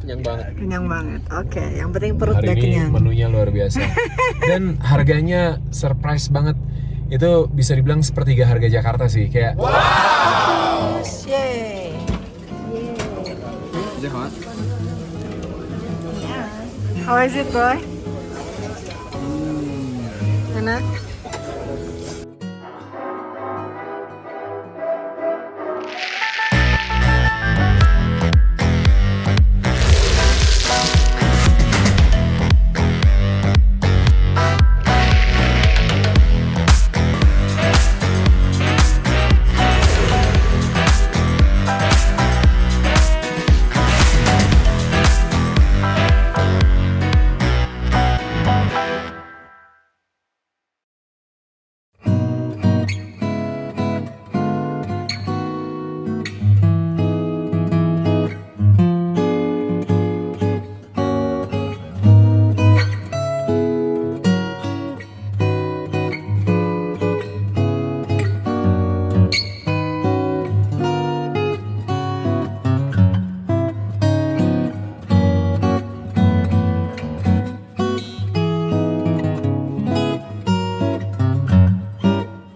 kenyang banget. Kenyang banget. Oke, yang penting perut Hari udah ini kenyang. menunya luar biasa. Dan harganya surprise banget. Itu bisa dibilang sepertiga harga Jakarta sih, kayak Yeay. Is it hot? Yeah. How is it, boy? Enak?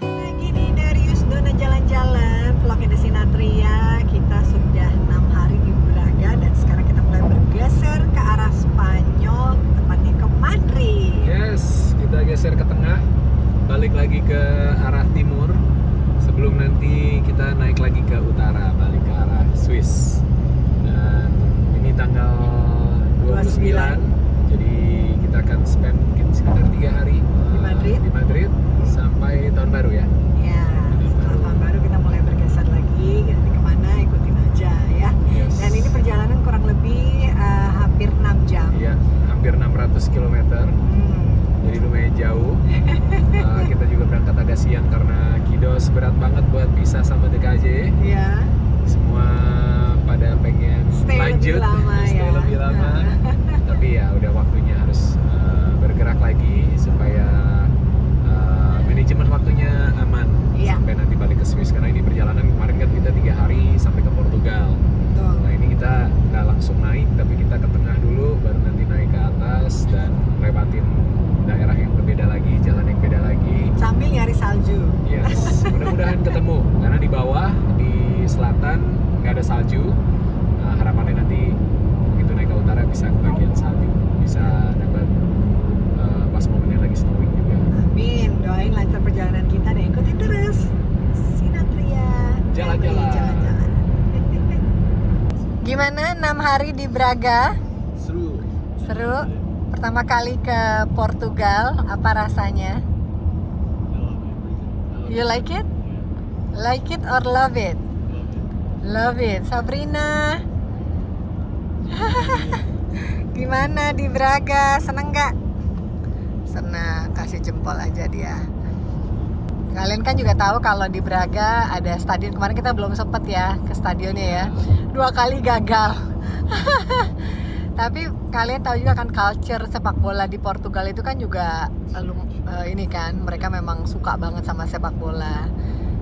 Lagi nih Darius Dona jalan-jalan, vlognya di Sinatria. Kita sudah 6 hari di Braga dan sekarang kita mulai bergeser ke arah Spanyol, tepatnya ke Madrid. Yes, kita geser ke tengah, balik lagi ke arah timur. Sebelum nanti kita naik lagi ke utara, balik ke arah Swiss. Dan ini tanggal 29. Jadi kita akan spend mungkin sekitar 3 hari di Madrid sampai tahun baru ya. Ya, setelah tahun baru kita mulai bergeser lagi. Nanti kemana ikutin aja ya. Yes. Dan ini perjalanan kurang lebih hampir 6 jam. Iya, hampir 600 km. Jadi lumayan jauh. Kita juga berangkat agak siang karena Kidos berat banget buat pisah sama DKJ. Iya. Semua pada pengen Stay lanjut, lebih lama stay ya. lebih lama. Tapi ya udah waktunya harus bergerak lagi supaya manajemen waktunya aman. Iya. Sampai nanti balik ke Swiss, karena ini perjalanan kemarin kan kita 3 hari sampai ke Portugal. Betul. Nah ini kita nggak langsung naik, tapi kita ke tengah dulu, baru nanti naik ke atas dan lewatin daerah yang berbeda lagi, jalan yang beda lagi. Sambil nyari salju. Yes, mudah-mudahan ketemu. Karena di bawah, di selatan nggak ada salju. Harapannya nanti begitu naik ke utara bisa kebagian salju, bisa dapat pas momennya lagi snowing juga. Amin, doain lancar perjalanan kita dan ikutin terus Sinatria. Jalan-jalan. Jalan-jalan. Gimana 6 hari di Braga? Seru. Seru? Pertama kali ke Portugal, apa rasanya? You like it? Like it or love it? Love it. Sabrina. Gimana di Braga? Seneng nggak? Senang, kasih jempol aja dia. Kalian kan juga tahu kalau di Braga ada stadion. Kemarin kita belum sempet ya ke stadionnya ya. 2 kali gagal. Tapi kalian tahu juga kan culture sepak bola di Portugal itu kan juga ini kan mereka memang suka banget sama sepak bola.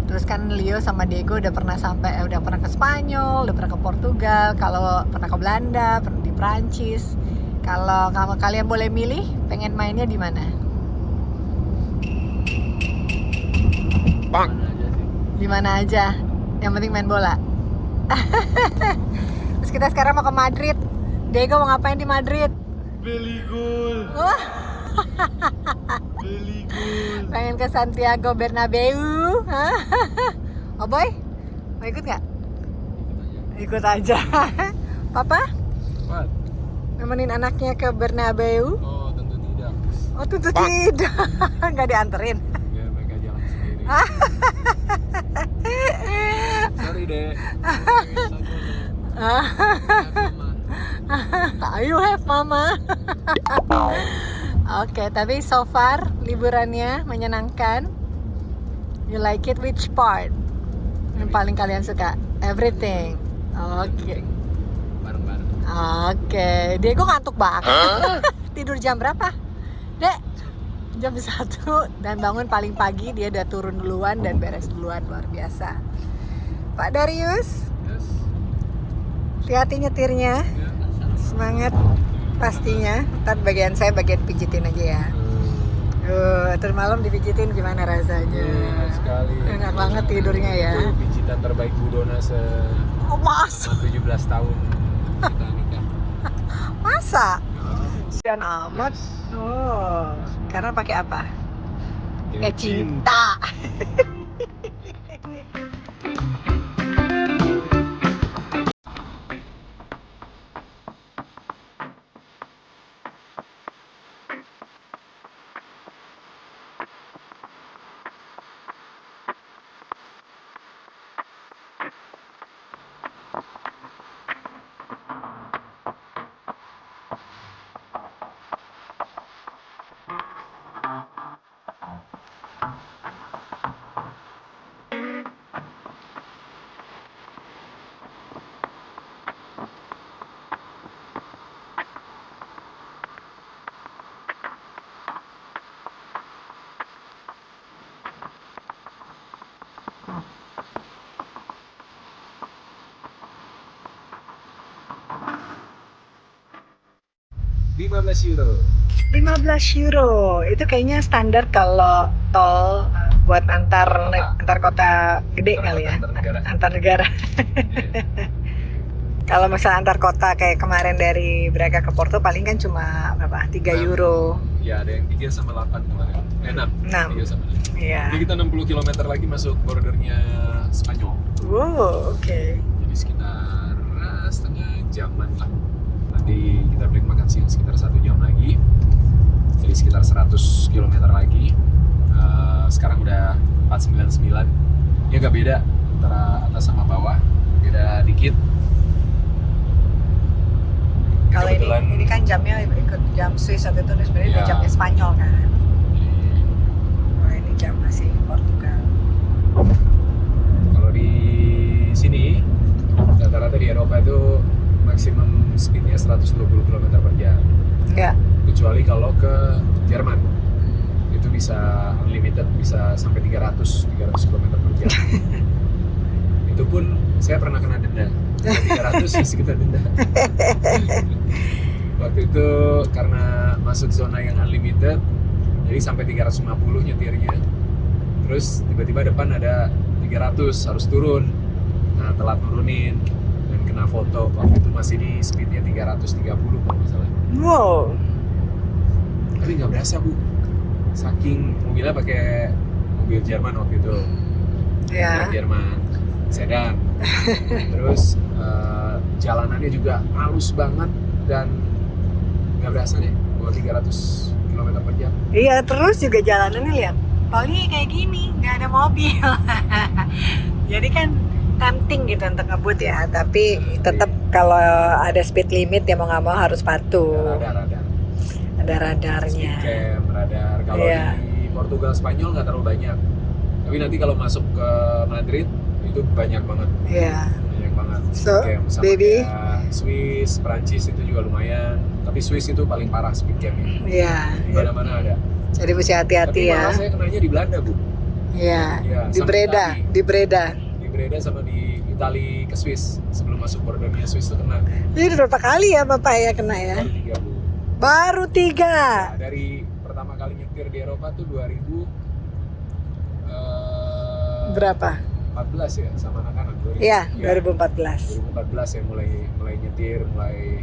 Terus kan Leo sama Diego udah pernah ke Spanyol, udah pernah ke Portugal, kalau pernah ke Belanda, pernah di Prancis. Kalau kalian boleh milih, pengen mainnya di mana? Bang. Di mana aja, yang penting main bola. Terus kita sekarang mau ke Madrid. Diego mau ngapain di Madrid? Beli gol. Wah, Beli gol. pengen ke Santiago Bernabeu. Oh boy, mau ikut nggak? Ikut aja. Papa? What? Nemenin anaknya ke Bernabeu? Oh, tentu tidak. Oh tentu tidak. Nggak dianterin. Biar mereka jalan sendiri. Sorry deh. You have mama. Oke, tapi so far liburannya menyenangkan. You like it? Which part? Yang paling kalian suka? Everything. Oke. Bareng-bareng. Oke. Diego ngantuk banget. Tidur jam berapa? Dek? Jam 1 dan bangun paling pagi. Dia udah turun duluan dan beres duluan. Luar biasa. Pak Darius, Yes. hati-hati nyetirnya. Ya. Semangat pastinya. Ntar bagian saya bagian pijitin aja ya. Terus malam dipijitin gimana rasanya? Enak sekali. Enak banget tidurnya ya. Itu pijitan terbaik Bu Dona selama 17 tahun kita nikah. Masa? Sian amat. Oh, karena pakai apa? Pakai cinta. €15. 15 euro. Itu kayaknya standar kalau tol buat antar kota gede kali ya. Antar negara. Kalau misalnya antar kota kayak kemarin dari Braga ke Porto paling kan cuma berapa? 3 euro. Ya, ada yang 3 sama 8 kemarin. 6. 3 sama 6. Iya. Jadi kita 60 km lagi masuk bordernya Spanyol. Wow, oke. Jadi sekitar setengah jaman lah. Nanti kita break makan siang sekitar 1 jam lagi. Jadi sekitar 100 km lagi. Sekarang udah 499. Ya agak beda antara atas sama bawah. Beda dikit. Kalau ini kan jamnya ikut jam Swiss atau itu sebenarnya Iya. jamnya Spanyol kan. Jadi, Ini jam masih Portugal. kalau di sini rata-rata di Eropa itu maksimum speednya 120 km per jam. Enggak. Kecuali kalau ke Jerman itu bisa unlimited, bisa sampai 300 km per jam. Itu pun saya pernah kena denda. 300 sih kita denda. Waktu itu karena masuk zona yang unlimited, jadi sampai 350 nyetirnya. Terus tiba-tiba depan ada 300, harus turun. Nah, telat nurunin dan kena foto. Waktu itu masih di speednya 330 kalau nggak salah. Wow. Tapi nggak berasa Bu, saking mobilnya pakai mobil Jerman waktu itu. Ya. Jerman sedan. Terus jalanannya juga halus banget dan nggak berasa deh bawa 300 km per jam. Iya, terus juga jalanannya lihat. Tolnya kayak gini, nggak ada mobil. Jadi kan tempting gitu untuk ngebut ya, tapi tetap kalau ada speed limit ya mau nggak mau harus patuh. Radar. Ada radarnya. Speed cam, radar. Kalau Iya. di Portugal, Spanyol nggak terlalu banyak. Tapi nanti kalau masuk ke Madrid itu banyak banget. Iya. Banyak banget. So, Speed cam. Sama baby. kayak Swiss, Prancis itu juga lumayan. Tapi Swiss itu paling parah speed camnya. Iya. Di mana-mana ada. Jadi mesti hati-hati Tapi ya. malah saya kenanya di Belanda Bu. Iya. Iya, Di sama Breda, Itali. di Breda. Di Breda sama di Itali ke Swiss. Sebelum masuk bordernya Swiss itu kena. Jadi berapa kali ya Bapak ya kena ya? Baru 3 Bu. Baru 3. Nah, dari pertama kali nyetir di Eropa tuh 2000 Berapa? 14 ya sama anak-anak. Iya, 2014. 2014 ya mulai nyetir, mulai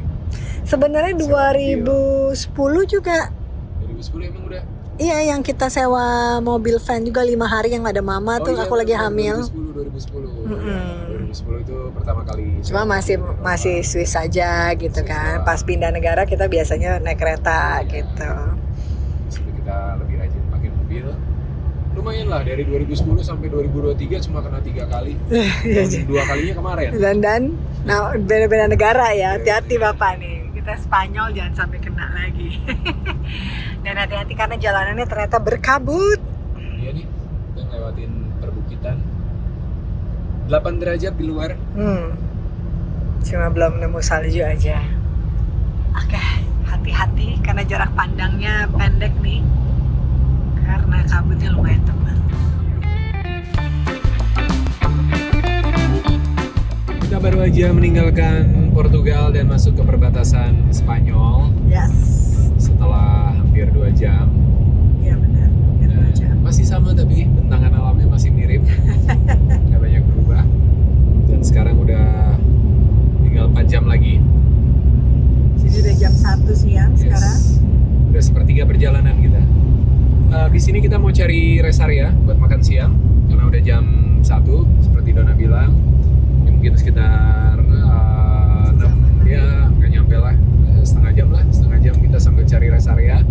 Sebenarnya Sewa 2010 juga. 2010 emang udah. Iya, yang kita sewa mobil van juga 5 hari yang ada mama tuh iya, aku lagi betul, hamil. 2010. Mm-mm. Ya, 2010 itu pertama kali. Cuma saya masih nyetir di Eropa. masih Swiss aja gitu Swiss kan. doang. Pas pindah negara kita biasanya naik kereta Iya. gitu. Terus itu kita lebih rajin pakai mobil. Lumayan lah dari 2010 sampai 2023 cuma kena 3 kali. Iya, Dan 2 kalinya kemarin. Dan nah beda-beda negara ya. Iya, Hati-hati iya. Bapak nih. Kita Spanyol jangan sampai kena lagi. Dan hati-hati karena jalanannya ternyata berkabut. Iya nih, kita ngelewatin perbukitan 8 derajat di luar. Cuma belum nemu salju aja. Oke, hati-hati karena jarak pandangnya pendek nih. Karena kabutnya lumayan tebal. Kita baru aja meninggalkan Portugal dan masuk ke perbatasan Habis ini kita mau cari rest area buat makan siang karena udah jam 1 seperti Dona bilang. Ya, mungkin sekitar 6 ya nggak nyampe lah, setengah jam kita sambil cari rest area.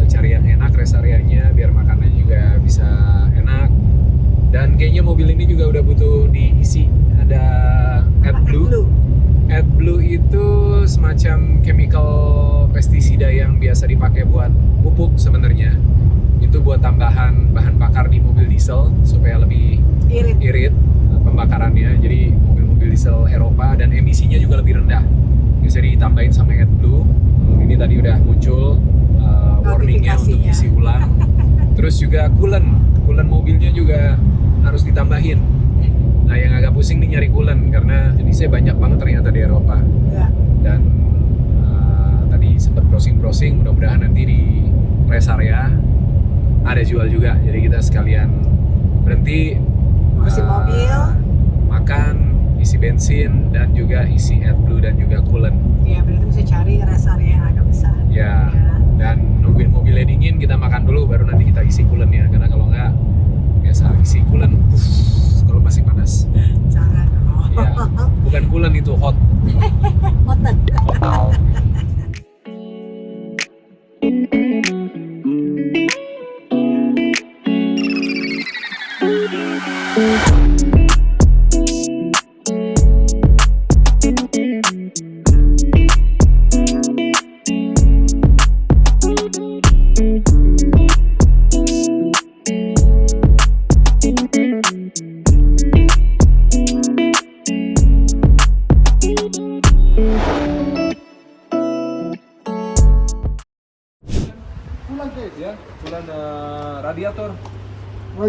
Cari yang enak rest areanya biar makanannya juga bisa enak. Dan kayaknya mobil ini juga udah butuh diisi. Ada AdBlue. AdBlue itu semacam chemical pestisida yang biasa dipakai buat pupuk sebenarnya. Itu buat tambahan bahan bakar di mobil diesel supaya lebih irit pembakarannya. Jadi mobil-mobil diesel Eropa dan emisinya juga lebih rendah. Bisa ditambahin sama AdBlue. Ini tadi udah muncul warningnya untuk isi ulang. Terus juga coolant mobilnya juga harus ditambahin. Nah yang agak pusing nih nyari coolant karena jenisnya banyak banget ternyata di Eropa. Ya. Dan tadi sempat browsing, mudah-mudahan nanti di rest area ada jual juga. Jadi kita sekalian berhenti isi mobil, makan, isi bensin dan juga isi AdBlue dan juga coolant. Iya berarti bisa cari rest area yang agak besar. Ya. Dan nungguin mobilnya dingin kita makan dulu baru nanti kita isi coolant ya, karena kalau nggak biasa isi coolant kalau masih panas. Jangan dong. Ya, bukan coolant itu hot. Hot. Ya, coolant radiator. For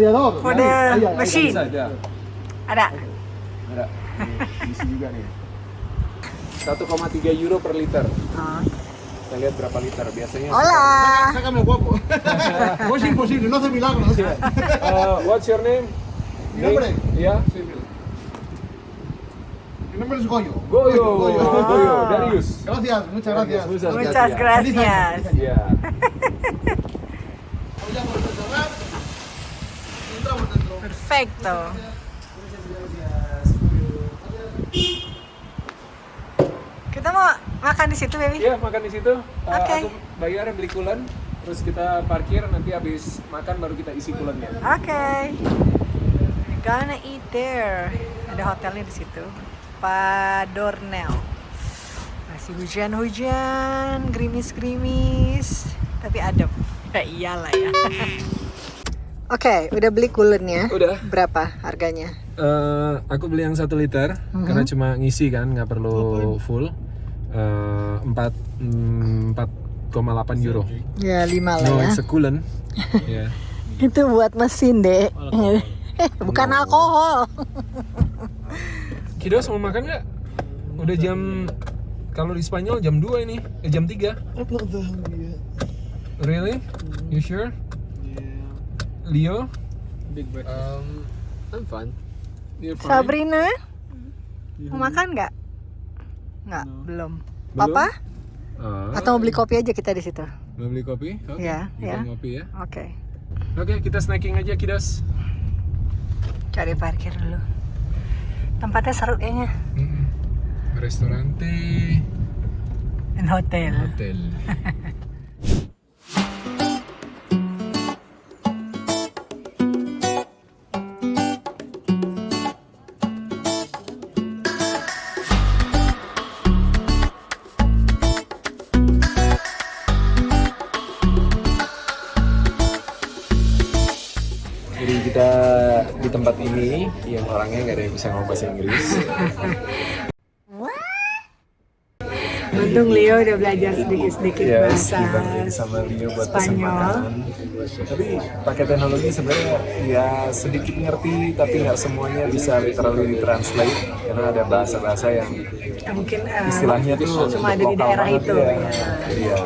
the machine. Ada. Isi juga nih. 1,3 euro per liter. Kita lihat berapa liter biasanya. Hola. Sácame guapo. No es imposible, no hace milagros. What's your name? Mi nombre. Ya. Mi nombre es Goyo. Goyo. Darius. Gracias, muchas gracias. Muchas gracias. Ya. Vamos a cerrar. Entramos dentro. Perfecto. Kita mau makan di situ, baby? Iya, makan di situ. Oke. Aku bayar beli coolant, terus kita parkir, nanti habis makan baru kita isi coolantnya. Oke. We're gonna eat there. Ada hotelnya di situ. Padornel. Masih hujan-hujan, gerimis-gerimis, tapi adem. Ya iyalah ya. Oke, udah beli coolant-nya. Udah. Berapa harganya? Aku beli yang 1 liter karena cuma ngisi kan, nggak perlu full. 4,8 euro. Ya 5 lah No, ya. it's a coolant. Ya. Itu buat mesin deh. Bukan alkohol. Kidos mau makan nggak? Udah jam, kalau di Spanyol jam 2 ini, jam 3. Really? You sure? Leo? I'm fine. You're fine? Sabrina, mau makan nggak? Nggak, belum. Papa? Atau mau beli kopi aja kita di situ? Mau beli kopi? Oke. Ya, Kita ya. ngopi ya. Oke. Oke, kita snacking aja, Kidos. Cari parkir dulu. Tempatnya seru kayaknya. Restorante Dan hotel. hotel. Jadi kita di tempat ini yang orangnya nggak ada yang bisa ngomong bahasa Inggris. Untung Leo udah belajar sedikit-sedikit Ya, bahasa kita beli sama Leo buat pesan Spanyol. makanan. Tapi pakai teknologi sebenarnya ya sedikit ngerti, tapi nggak semuanya bisa literally ditranslate karena ada bahasa-bahasa yang Mungkin istilahnya tuh cuma ada di lokal daerah banget itu. ya. Iya,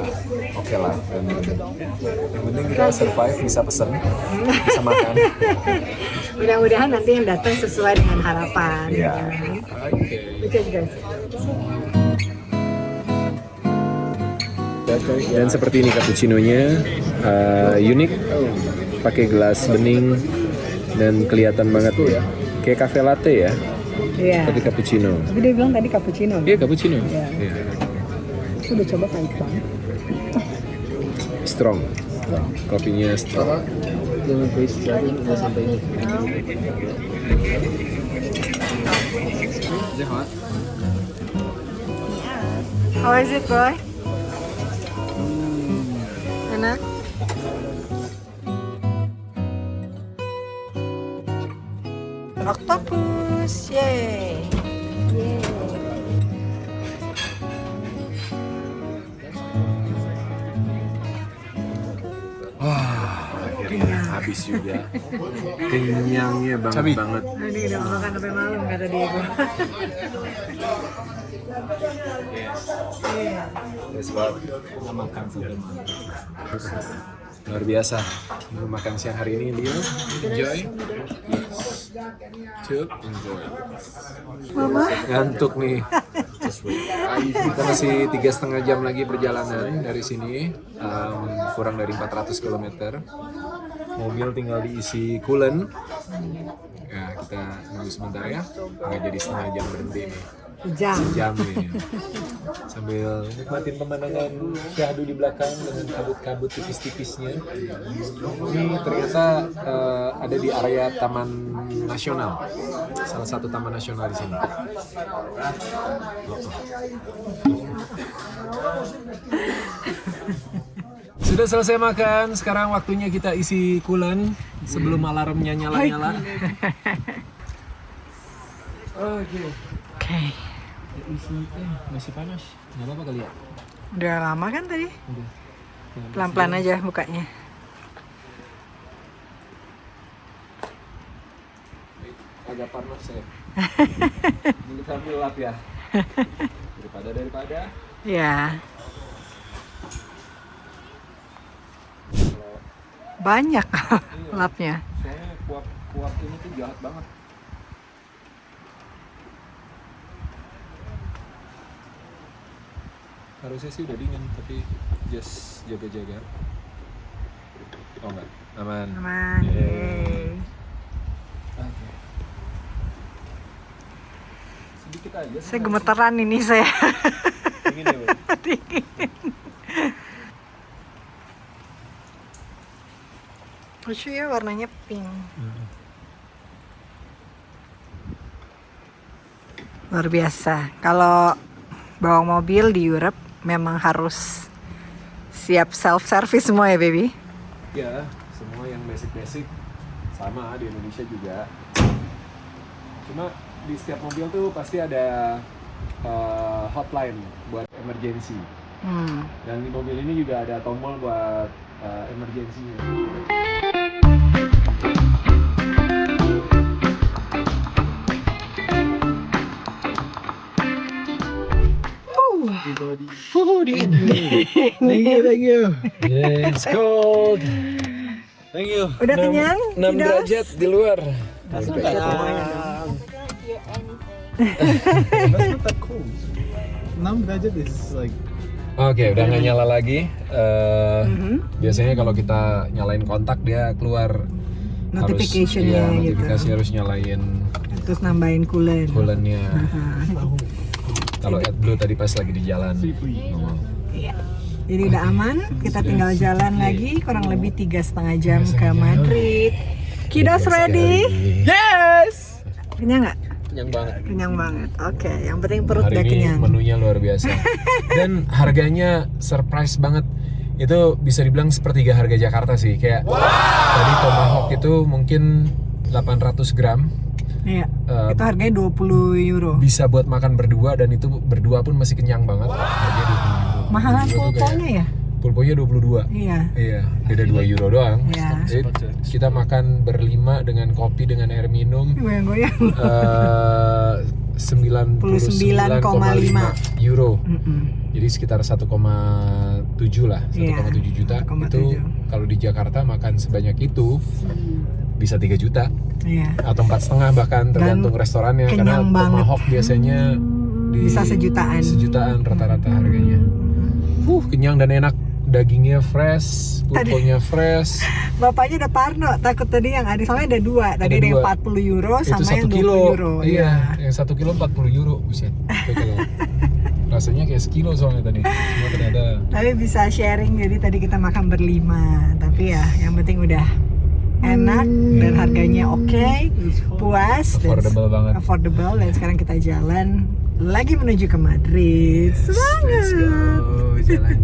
oke lah. Dan yang penting kita survive, bisa pesen, bisa makan. Mudah-mudahan nanti yang datang sesuai dengan harapan. Iya. ya. Oke. Oke guys. Dan seperti ini cappuccinonya, unik, pakai gelas bening dan kelihatan banget ya, kayak cafe latte ya, Iya. tapi cappuccino. Tapi dia bilang tadi cappuccino. Iya cappuccino. Iya. Iya. Aku udah coba pahit banget. Strong. Kopinya strong. Dengan paste jadi nggak sampai ini. How is it, boy? Enak? Octopus, yay! Akhirnya habis juga. Kenyangnya banget. Ini udah makan sampai malam kata Diego. Yes, makan sampai malam. Luar biasa. Makan siang hari ini Leo. Enjoy. Cup, enjoy. Mama? Ngantuk nih. Kita masih 3,5 jam lagi perjalanan dari sini, kurang dari 400 km. Mobil tinggal diisi coolant. Ya, kita nunggu sebentar ya. Nggak jadi setengah jam berhenti nih. Sejam nih. Sambil nikmatin pemandangan syahdu di belakang dengan kabut-kabut tipis-tipisnya. Ini ternyata ada di area Taman Nasional. Salah satu taman nasional di sini. Sudah selesai makan, sekarang waktunya kita isi coolant sebelum alarmnya nyala-nyala. Oke. Masih panas, nggak apa-apa kali ya? Udah lama kan tadi? Udah. Pelan-pelan aja bukanya. Agak panas ya. Ini kita ambil lap ya. Daripada. Ya. Banyak lapnya. Soalnya kuap ini tuh jahat banget. Harusnya sih udah dingin, tapi just jaga-jaga. Oh enggak, aman. Aman. Yeay. Oke. Sedikit aja. Saya gemeteran ini saya. Dingin ya, Bu? Dingin. Lucu ya warnanya pink. Luar biasa. Kalau bawa mobil di Europe memang harus siap self-service semua ya, baby? Ya, semua yang basic-basic sama di Indonesia juga. Cuma di setiap mobil tuh pasti ada hotline buat emergency. Dan di mobil ini juga ada tombol buat emergency-nya. Thank you. Yeah, it's cold. Thank you. Udah kenyang? 6 derajat di luar. That's not that cold. 6 derajat is like. Oke, udah nggak nyala lagi. Biasanya kalau kita nyalain kontak dia keluar Notification-nya harus, gitu. notifikasi harus nyalain Terus nambahin coolant. coolant-nya. Kalau AdBlue tadi pas lagi di jalan. Iya. Jadi udah aman, kita tinggal jalan lagi kurang lebih 3,5 jam ke Madrid. Kiddos ready? Yes. Kenyang nggak? Kenyang banget. Kenyang banget. Oke, yang penting perut Hari udah ini kenyang. menunya luar biasa. Dan harganya surprise banget. Itu bisa dibilang sepertiga harga Jakarta sih. Kayak tadi Tomahawk itu mungkin 800 gram. Iya. Itu harganya 20 euro. Bisa buat makan berdua dan itu berdua pun masih kenyang banget. Harganya 20 euro. Mahalan pulponya ya? Pulponya 22. Iya. Iya, beda 2 euro doang. Iya. Jadi kita makan berlima dengan kopi dengan air minum. Goyang-goyang. 99,5 euro. Jadi sekitar 1,7 lah, 1,7 juta. 1,7. Itu kalau di Jakarta makan sebanyak itu bisa 3 juta. Iya. Atau 4,5 bahkan tergantung restorannya, karena kenyang banget. Tomahawk biasanya Bisa sejutaan. Sejutaan rata-rata harganya. Kenyang dan enak. Dagingnya fresh, pulponya fresh. Bapaknya udah parno, takut tadi yang ada, soalnya ada dua. Tadi ada yang 40 euro Itu sama yang 1 20 kilo. euro. Iya, yang 1 kilo 40 euro. Buset. Itu kalau rasanya kayak sekilo soalnya tadi. Cuma ternyata Tapi bisa sharing, jadi tadi kita makan berlima. Tapi ya, yang penting udah enak dan harganya oke, puas, affordable banget. affordable. Dan sekarang kita jalan lagi menuju ke Madrid. Semangat! Let's go. Jalan.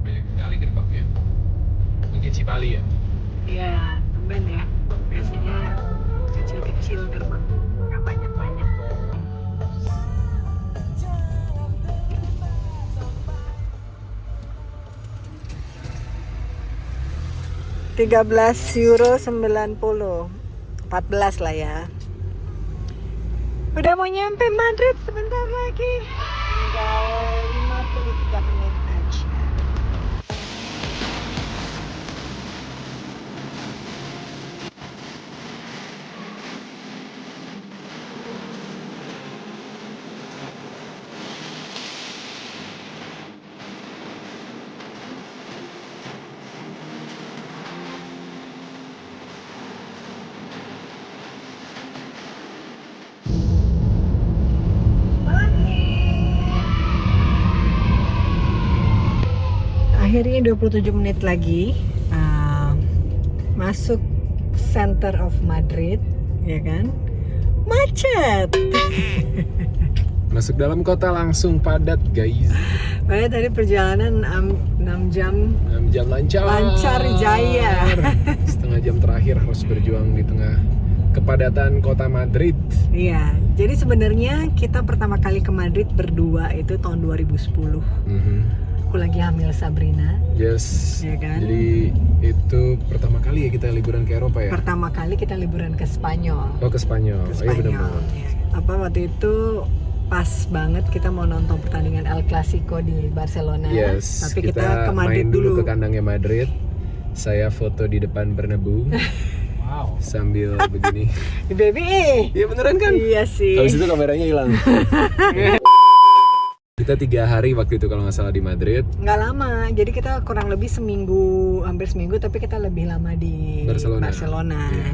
Banyak sekali gerbangnya. Mungkin Cipali ya. Iya, tumben ya. Biasanya kecil-kecil gerbang, nggak banyak-banyak. €13 90, 14 lah ya. Udah mau nyampe Madrid sebentar lagi. Tinggal 53 menit aja. Akhirnya 27 menit lagi masuk center of Madrid, ya kan? Macet. Masuk dalam kota langsung padat, guys. Padahal tadi perjalanan 6 jam 6 jam lancar jaya. Setengah jam terakhir harus berjuang di tengah kepadatan kota Madrid. Iya, jadi sebenarnya kita pertama kali ke Madrid berdua itu tahun 2010. Aku lagi hamil Sabrina. Yes. Ya kan? Jadi itu pertama kali ya kita liburan ke Eropa ya? Pertama kali kita liburan ke Spanyol. Oh, ke Spanyol. Ke Oh, iya Spanyol. benar. Ya. Apa waktu itu pas banget kita mau nonton pertandingan El Clasico di Barcelona. Yes. Tapi kita ke Madrid main dulu dulu. ke kandangnya Madrid. Saya foto di depan Bernabeu. Wow. Sambil begini. Baby, Iya beneran kan? iya sih. Habis itu kameranya hilang. Kita 3 hari waktu itu kalau nggak salah di Madrid. Nggak lama, jadi kita kurang lebih seminggu, hampir seminggu, tapi kita lebih lama di Barcelona.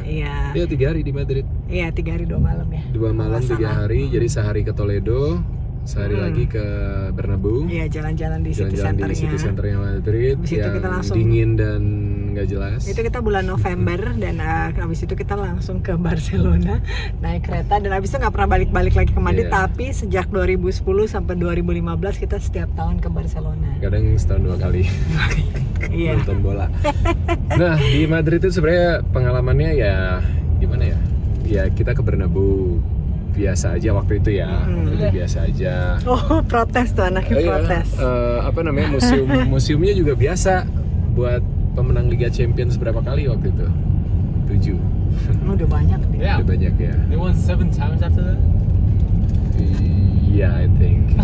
Iya. Iya 3 hari di Madrid. Iya, 3 hari 2 malam ya. 2 malam 3 hari, jadi sehari ke Toledo, sehari lagi ke Bernabeu. Iya, jalan-jalan di city Jalan-jalan di city centernya. centernya Madrid Habis itu yang kita langsung- dingin dan nggak jelas. Itu kita bulan November dan habis itu kita langsung ke Barcelona naik kereta dan habis itu nggak pernah balik-balik lagi ke Madrid. Iya. Tapi sejak 2010 sampai 2015 kita setiap tahun ke Barcelona. Kadang setahun 2 kali Iya. nonton bola. Nah di Madrid itu sebenarnya pengalamannya ya gimana ya? Ya kita ke Bernabeu biasa aja waktu itu ya, itu biasa aja. Oh, protes tuh anaknya Iya, protes. apa namanya museumnya juga biasa buat pemenang Liga Champions berapa kali waktu itu? 7. Udah banyak deh. Yeah. Udah banyak ya. They won 7 times after that? Yeah, I think.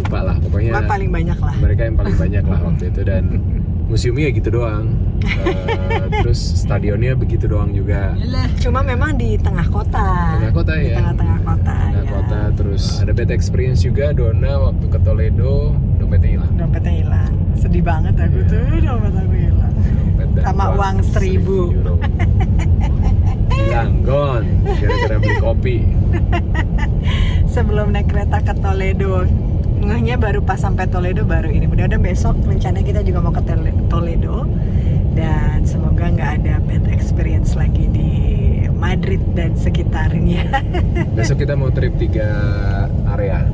lupa lah pokoknya. Paling banyak lah. Mereka yang paling banyak lah waktu itu, dan museumnya gitu doang. Terus stadionnya begitu doang juga. Cuma memang di tengah kota. Tengah kota Di ya. tengah-tengah kota. Tengah ya. kota, terus ada bad experience juga. Donna waktu ke Toledo dompetnya hilang. Dompetnya hilang. Sedih banget aku tuh, dompet aku hilang. Dompet dan Sama uang 1.000 euro. Hilang, gone. Gara-gara beli kopi. Sebelum naik kereta ke Toledo, ngehnya baru pas sampai Toledo baru ini. Mudah-mudahan besok rencananya kita juga mau ke Toledo, dan semoga nggak ada bad experience lagi di Madrid dan sekitarnya. Besok kita mau trip 3 area,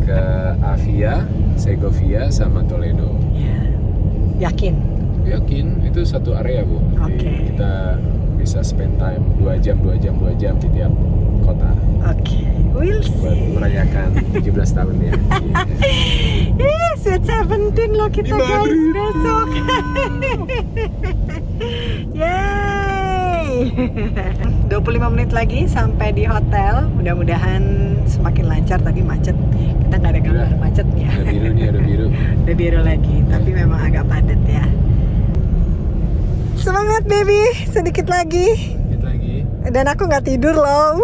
ke Avia, Segovia, sama Toledo. Ya. Yakin? Yakin itu satu area, Bu. Jadi Oke. kita bisa spend time 2 jam di tiap kota Oke, we'll buat see. merayakan 17 tahun ya. Sweet 17 loh kita Di guys Madrid. besok. Yay! 25 menit lagi sampai di hotel. Mudah-mudahan semakin lancar, tadi macet. Kita nggak ada gambar Udah. macetnya. Ada biru nih, ada biru. Udah biru lagi, tapi memang agak padat ya. Semangat baby, sedikit lagi. Dikit lagi. Dan aku nggak tidur loh.